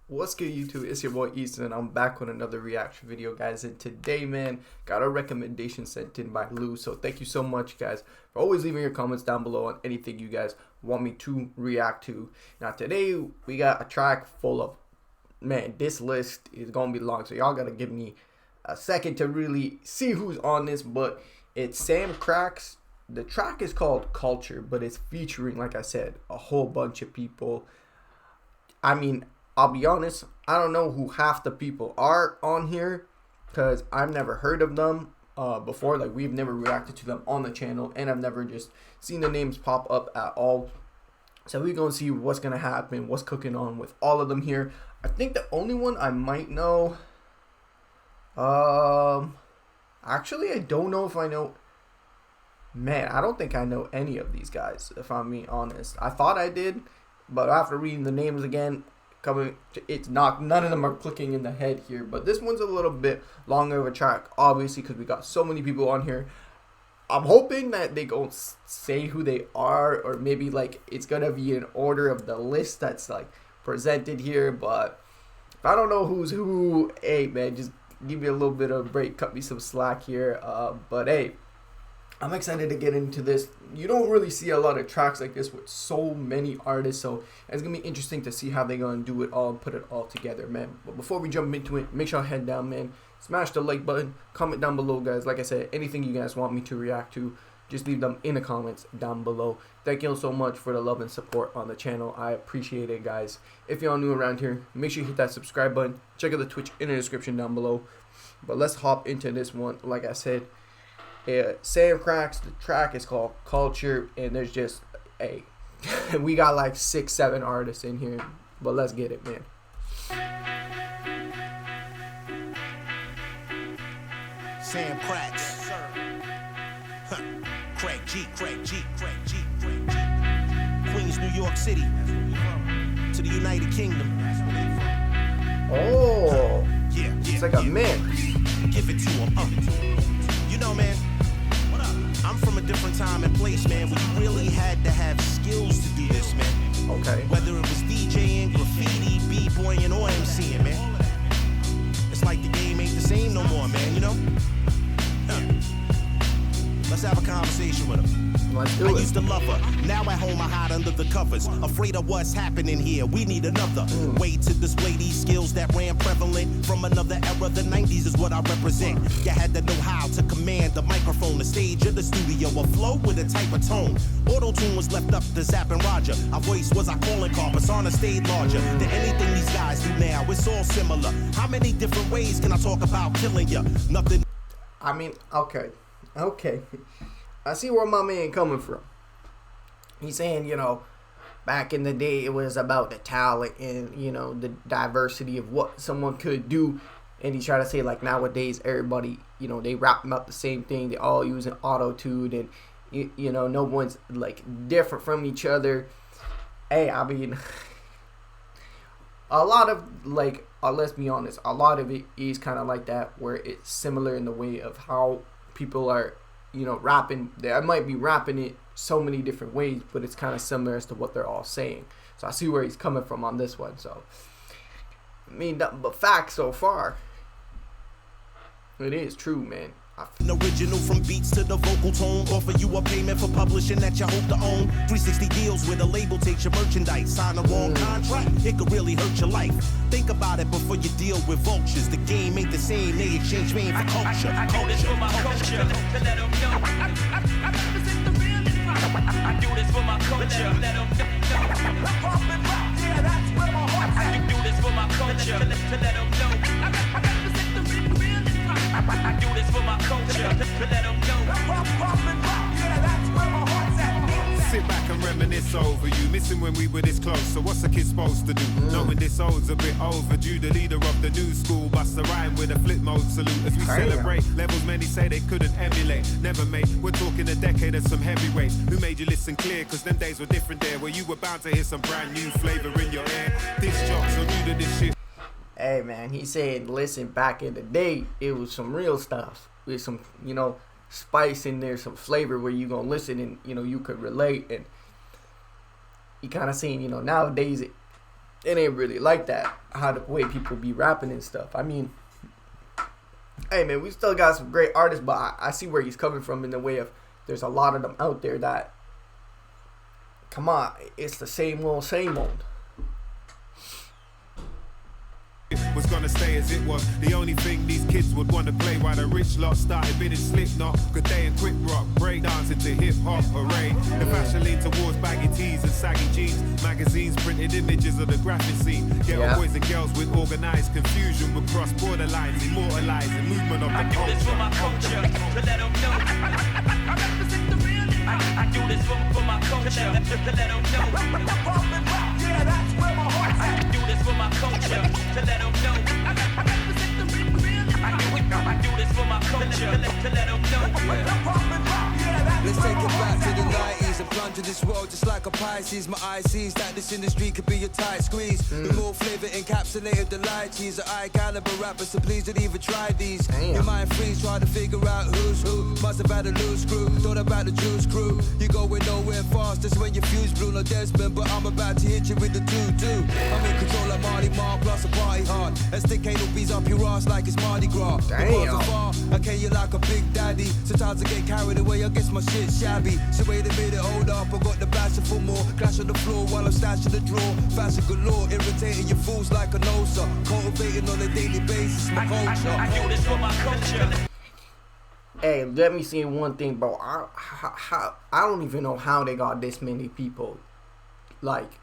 What's good, YouTube? It's your boy Easton, and I'm back with another reaction video, guys. And today, man, got a recommendation sent in by Lou. So thank you so much, guys, for always leaving your comments down below on anything you guys want me to react to. Now today we got a track full of, man, this list is gonna be long, so y'all gotta give me a second to really see who's on this. But it's Sam Krats. The track is called Culture, but it's featuring, like I said, a whole bunch of people. I mean, I'll be honest, I don't know who half the people are on here because I've never heard of them before. Like, we've never reacted to them on the channel, and I've never just seen the names pop up at all. So we're going to see what's going to happen, what's cooking on with all of them here. I think the only one I might know, actually, I don't know if I know. Man, I don't think I know any of these guys, if I'm being honest. I thought I did, but after reading the names again, it's not, none of them are clicking in the head here. But this one's a little bit longer of a track, obviously, because we got so many people on here. I'm hoping that they don't say who they are, or maybe like it's gonna be in order of the list that's like presented here. But if I don't know who's who, hey man, just give me a little bit of a break, cut me some slack here. But hey, I'm excited to get into this. You don't really see a lot of tracks like this with so many artists, so it's going to be interesting to see how they're going to do it all and put it all together, man. But before we jump into it, make sure I head down, man. Smash the like button. Comment down below, guys. Like I said, anything you guys want me to react to, just leave them in the comments down below. Thank you all so much for the love and support on the channel. I appreciate it, guys. If y'all new around here, make sure you hit that subscribe button. Check out the Twitch in the description down below. But let's hop into this one. Like I said, Sam Krats, the track is called Culture, and there's just we got like 6-7 artists in here, but let's get it, man. Sam Krats, Craig G, Queens, New York City, to the United Kingdom. Oh, it's like a mix. Give it to him, You know, man, I'm from a different time and place, man, where you really had to have skills to do this, man. Okay. Whether it was DJing, graffiti, b-boying, or MCing, man. It's like the game ain't the same no more, man, you know? Let's have a conversation with him. I used to love her. Now at home I hide under the covers, afraid of what's happening here. We need another way to display these skills that ran prevalent from another era. The 90s is what I represent. You had to know how to command the microphone, the stage, or the studio, a flow with a type of tone. Auto-tune was left up to Zapp and Roger. Our voice was our calling card, persona stayed larger than anything these guys do now. It's all similar. How many different ways can I talk about killing you? Nothing. I mean, okay. I see where my man coming from. He's saying, you know, back in the day it was about the talent and, you know, the diversity of what someone could do. And he's trying to say, like, nowadays everybody, you know, they rap about the same thing. They all using auto-tune, and you know, no one's like different from each other. Hey, I mean, a lot of like, let's be honest, a lot of it is kind of like that, where it's similar in the way of how people are, you know, rapping. They might be rapping it so many different ways, but it's kind of similar as to what they're all saying. So I see where he's coming from on this one. So I mean, but facts so far, it is true, man. An original from beats to the vocal tone. Offer you a payment for publishing that you hope to own. 360 deals where the label takes your merchandise. Sign the wrong contract, it could really hurt your life. Think about it before you deal with vultures. The game ain't the same, they exchange fame for culture. I do this for my culture, to let them know. I represent the real and I do this for my culture, let them know. Yeah, that's where my heart's at. I do this for my culture, to let them know. I represent the real and I do this for my culture, to let them know. Yeah, that's where my heart's at. Sit back and reminisce over you, missing when we were this close. So what's a kid supposed to do? Knowing this old's a bit overdue. The leader of the new school busts a rhyme with a flip mode salute as we celebrate levels many say they couldn't emulate. Never made. We're talking a decade of some heavyweights who made you listen clear, cause them days were different there, where you were bound to hear some brand new flavor in your ear. This jocks are new to this shit. Hey man, he said, listen, back in the day, it was some real stuff with some, you know, spice in there, some flavor where you gonna listen and, you know, you could relate. And you kind of saying, you know, nowadays it ain't really like that, how the way people be rapping and stuff. I mean, hey man, we still got some great artists, but I see where he's coming from in the way of there's a lot of them out there that, come on, it's the same old, same old. Was gonna stay as it was. The only thing these kids would wanna play while the rich lot started bidding Slipknot, Good Day and Quick Rock, break dancing to hip hop, hooray. The fashion lean towards baggy tees and saggy jeans. Magazines printed images of the graphic scene. Ghetto boys and girls with organized confusion would cross borderlines, immortalize the movement of the culture. I do this for my culture, to let them know. I represent the real. I do this for my culture, to let them know. Yeah, that's where my heart's at. I do this for my culture, to let them know. I represent the real. I do this for my culture, to let them know. Let's take it back to the 90s and plunge in this world just like a Pisces. My eye sees that this industry could be a tight squeeze. With more flavor encapsulated the light cheese. I caliber rapper, so please don't even try these. Your mind freeze, try to figure out who's who. Must have had a loose screw, thought about the juice crew. You going nowhere fast, that's when your fuse blew. No Desmond, but I'm about to hit you with the 2-2. I'm in control like Marty Mark, plus a party hard. And stick ain't no bees up your ass like it's Mardi Gras. Damn. Far, I can you like a big daddy. Sometimes I get carried away, I guess my shit shabby. So wait a minute, hold up, I got the basher for more. Clash on the floor while I'm stashing the drawer. Fashion galore, irritating your fools like a nosa. Cultivating on a daily basis, my culture. I do this for my culture. Hey, let me say one thing, bro. I don't even know how they got this many people, like,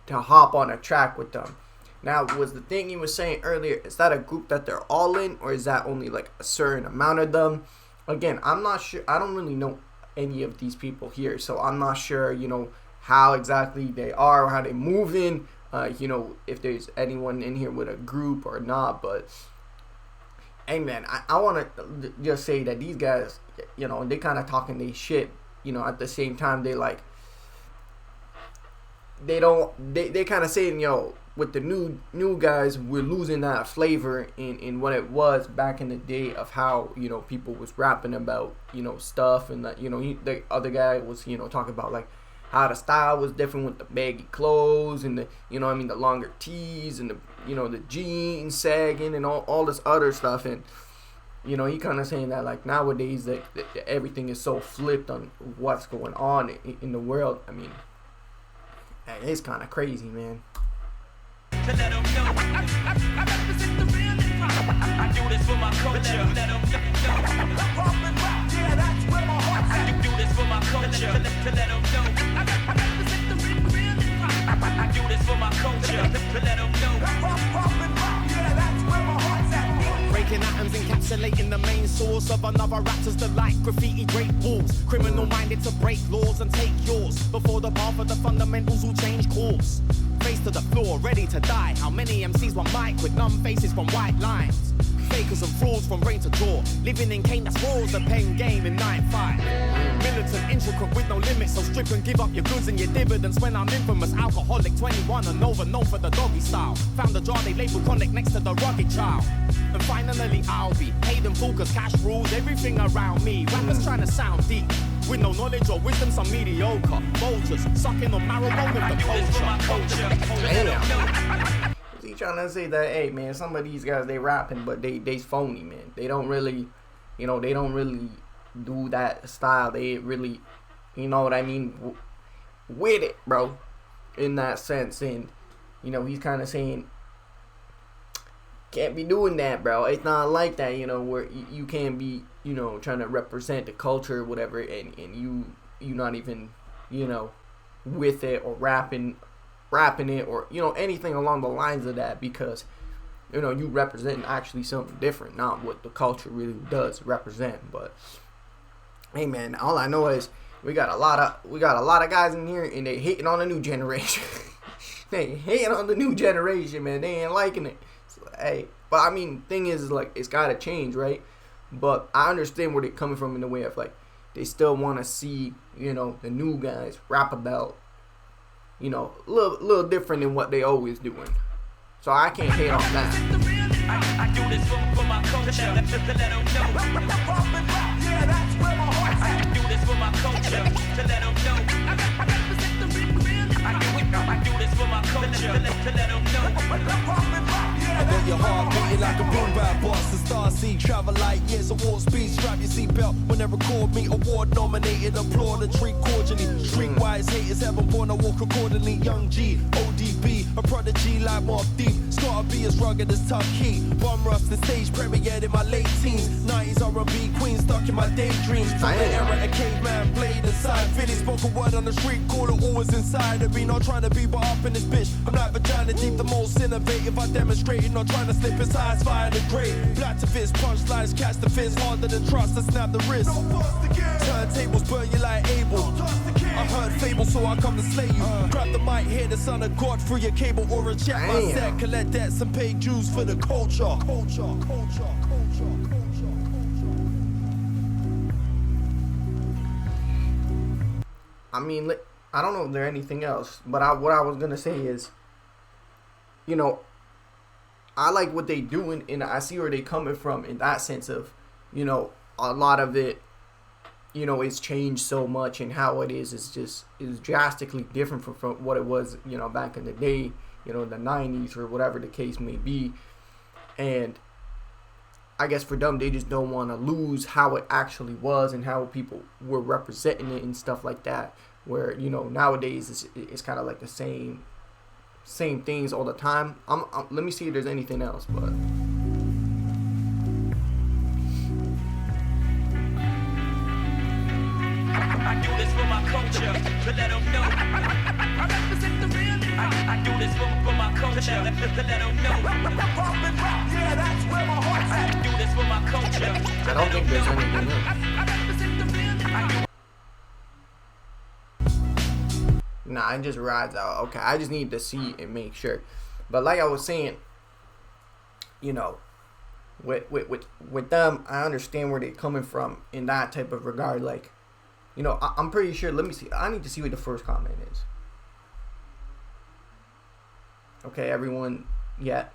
to hop on a track with them. Now, was the thing you were saying earlier, is that a group that they're all in, or is that only like a certain amount of them? Again, I'm not sure. I don't really know any of these people here, so I'm not sure, you know, how exactly they are, or how they move in, you know, if there's anyone in here with a group or not. But hey man, I want to just say that these guys, you know, they kind of talking they shit, you know, at the same time they like, they kind of saying, yo, with the new guys, we're losing that flavor in what it was back in the day of how, you know, people was rapping about, you know, stuff. And that, you know, the other guy was, you know, talking about like how the style was different with the baggy clothes and the, you know, I mean, the longer tees and the, you know, the jeans sagging and all this other stuff. And, you know, he kind of saying that like nowadays that everything is so flipped on what's going on in the world. I mean, it's kind of crazy, man. To let them know, I represent the real. I do this for my culture, let them know. Yeah, that's where my heart's at. I do this for my culture, to let them know. I represent the real. I do this for my culture, to let them know. Yeah, that's where my heart's at. Breaking atoms, encapsulating the main source of another raptor's delight. Graffiti great walls, criminal minded to break laws and take yours. Before the path of the fundamentals will change course. Face to the floor, ready to die. How many MCs one mic with numb faces from white lines? Fakers and frauds from brain to jaw. Living in cane, that's rules, the pen game in 9-5. Militant, intricate with no limits. So strip and give up your goods and your dividends. When I'm infamous, alcoholic, 21 and over, known for the doggy style. Found a jar they label chronic next to the rugged child. And finally I'll be paid in full cause cash rules everything around me. Rappers trying to sound deep with no knowledge or wisdom, some mediocre vultures sucking on marijuana with the culture. Damn. Is he trying to say that, hey man, some of these guys they rapping but they phony, man. They don't really, you know, they don't really do that style. They really, you know what I mean, with it, bro, in that sense. And you know, he's kind of saying, can't be doing that, bro. It's not like that, you know, where you can't be, you know, trying to represent the culture or whatever, and you not even, you know, with it or rapping it or, you know, anything along the lines of that, because, you know, you represent actually something different, not what the culture really does represent. But hey man, all I know is we got a lot of guys in here and they hating on the new generation. They hating on the new generation, man. They ain't liking it. Hey, but I mean, thing is like, it's gotta change, right? But I understand where they're coming from in the way of like, they still want to see, you know, the new guys rap about, you know, a little different than what they always doing. So I can't hate on that. I do this for my culture, to let them know. Yeah, that's where my heart's at. I do this for my culture, to let them know. I represent the real. I do this for my culture, to let them know. I got your heart beating like a boom bap boss. The star seed travel light years, award speed. Strap your seatbelt when they record me. Award nominated, applaud and treat cordially. Streetwise haters haven't born, I walk accordingly. Young G, ODB, a prodigy like Mobb Deep. Gotta be as rugged as Tuck Key. Bum rush the stage premiered in my late teens. 90s R&B queen stuck in my daydreams. From the era of caveman blade inside. Philly spoke a word on the street, call it always inside of me. Not trying to be but up in this bitch. I'm like vagina deep, the most innovative. I demonstrated, not trying to slip his eyes, fire the grade. Black to fist, punchlines, catch the fist. Harder than trust, to snap the wrist. Turntables burn you like Abel. I heard fable, so I come to slay you. Grab the mic, hear the son of God through your cable or a check my set. Collect debts and pay dues for the culture. I mean, I don't know if there's anything else, but what I was gonna say is, you know, I like what they doing, and I see where they coming from in that sense of, you know, a lot of it, you know, it's changed so much, and how it is drastically different from what it was, you know, back in the day, you know, in the 90s or whatever the case may be. And I guess for them, they just don't want to lose how it actually was and how people were representing it and stuff like that. Where, you know, nowadays it's kind of like the same things all the time. Let me see if there's anything else, but I do this for my culture, to let them know. I represent the real. I do this for my culture, to let them know. Yeah, that's where my heart's at. I do this for my culture. I don't think there's anything else. I represent the real. Nah, it just rides out. Okay, I just need to see and make sure. But like I was saying, you know, with them, I understand where they're coming from in that type of regard. Like, you know, I'm pretty sure. Let me see. I need to see what the first comment is. Okay, everyone. Yeah.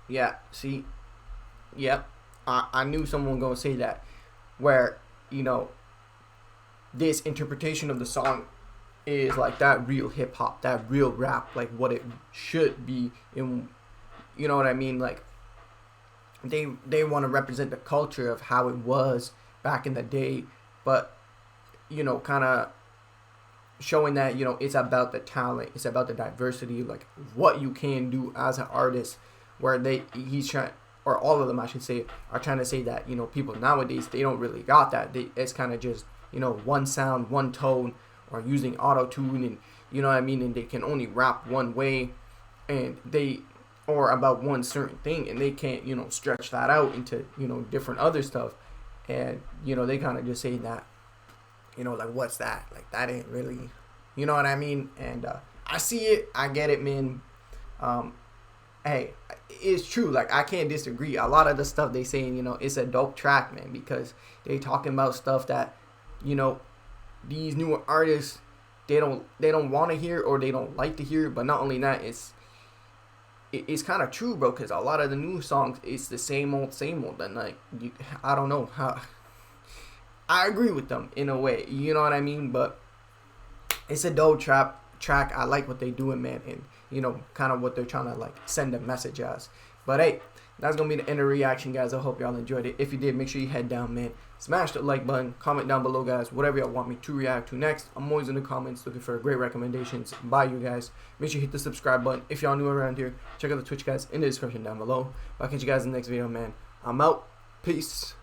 Yeah. See. Yep. I knew someone gonna say that. Where, you know, this interpretation of the song is like that real hip hop, that real rap, like what it should be. In, you know what I mean? Like, they want to represent the culture of how it was back in the day, but, you know, kind of showing that, you know, it's about the talent, it's about the diversity, like what you can do as an artist. Where he's trying, or all of them, I should say, are trying to say that, you know, people nowadays, they don't really got that. It's kind of just, you know, one sound, one tone, or using auto-tune, and, you know what I mean, and they can only rap one way, and or about one certain thing, and they can't, you know, stretch that out into, you know, different other stuff. And, you know, they kind of just say that, you know, like, what's that? Like, that ain't really, you know what I mean? And I see it, I get it, man. Hey, it's true. Like, I can't disagree. A lot of the stuff they saying, you know, it's a dope track, man, because they talking about stuff that, you know, these newer artists, they don't want to hear, or they don't like to hear. But not only that, it's kind of true, bro, because a lot of the new songs, it's the same old, and like, I don't know how. I agree with them in a way, you know what I mean? But it's a dope track. I like what they doing, man, and, you know, kind of what they're trying to, like, send a message as. But hey, that's gonna be the end of the reaction, guys. I hope y'all enjoyed it. If you did, make sure you head down, man. Smash the like button, comment down below, guys, whatever y'all want me to react to next. I'm always in the comments looking for great recommendations by you guys. Make sure you hit the subscribe button. If y'all new around here, check out the Twitch, guys, in the description down below. I'll catch you guys in the next video, man. I'm out. Peace.